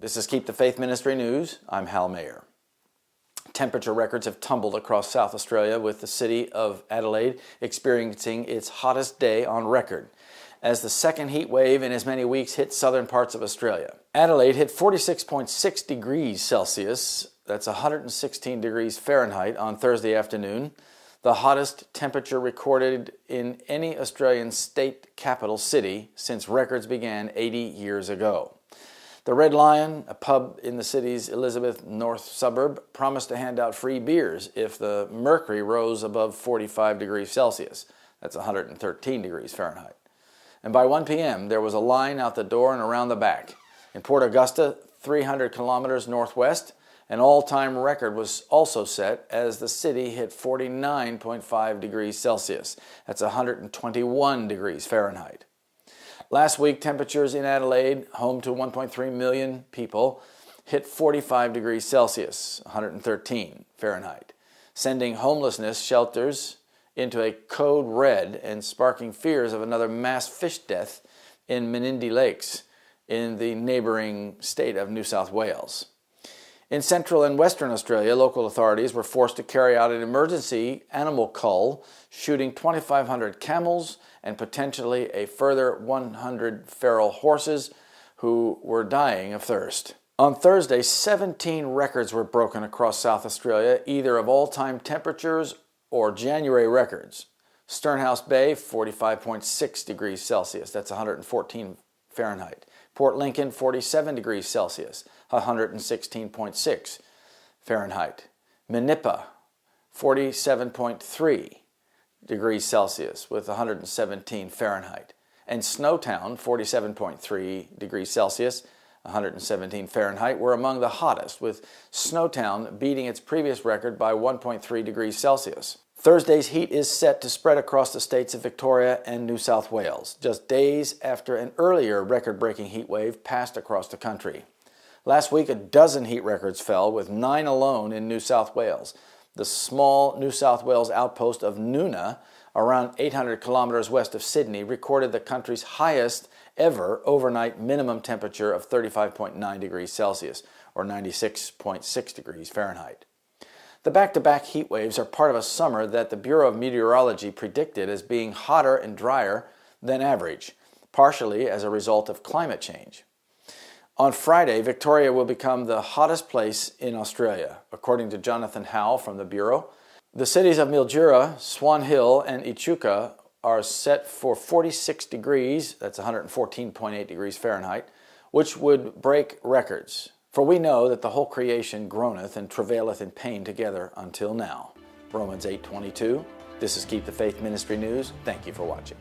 This is Keep the Faith Ministry News. I'm Hal Mayer. Temperature records have tumbled across South Australia, with the city of Adelaide experiencing its hottest day on record as the second heat wave in as many weeks hit southern parts of Australia. Adelaide hit 46.6 degrees Celsius, that's 116 degrees Fahrenheit, on Thursday afternoon, the hottest temperature recorded in any Australian state capital city since records began 80 years ago. The Red Lion, a pub in the city's Elizabeth North suburb, promised to hand out free beers if the mercury rose above 45 degrees Celsius. That's 113 degrees Fahrenheit. And by 1 p.m., there was a line out the door and around the back. In Port Augusta, 300 kilometers northwest, an all-time record was also set as the city hit 49.5 degrees Celsius. That's 121 degrees Fahrenheit. Last week, temperatures in Adelaide, home to 1.3 million people, hit 45 degrees Celsius, 113 Fahrenheit, sending homelessness shelters into a code red and sparking fears of another mass fish death in Menindee Lakes in the neighboring state of New South Wales. In Central and Western Australia, local authorities were forced to carry out an emergency animal cull, shooting 2,500 camels and potentially a further 100 feral horses who were dying of thirst. On Thursday, 17 records were broken across South Australia, either of all-time temperatures or January records. Sternhouse Bay, 45.6 degrees Celsius, that's 114 Fahrenheit. Port Lincoln, 47 degrees Celsius, 116.6 Fahrenheit. Manippa, 47.3 degrees Celsius with 117 Fahrenheit. And Snowtown, 47.3 degrees Celsius, 117 Fahrenheit, were among the hottest, with Snowtown beating its previous record by 1.3 degrees Celsius. Thursday's heat is set to spread across the states of Victoria and New South Wales, just days after an earlier record-breaking heat wave passed across the country. Last week, a dozen heat records fell, with 9 alone in New South Wales. The small New South Wales outpost of Noona, around 800 kilometers west of Sydney, recorded the country's highest ever overnight minimum temperature of 35.9 degrees Celsius, or 96.6 degrees Fahrenheit. The back-to-back heat waves are part of a summer that the Bureau of Meteorology predicted as being hotter and drier than average, partially as a result of climate change. On Friday, Victoria will become the hottest place in Australia, according to Jonathan Howe from the Bureau. The cities of Mildura, Swan Hill, and Echuca are set for 46 degrees, that's 114.8 degrees Fahrenheit, which would break records. For we know that the whole creation groaneth and travaileth in pain together until now. Romans 8:22. This is Keep the Faith Ministry News. Thank you for watching.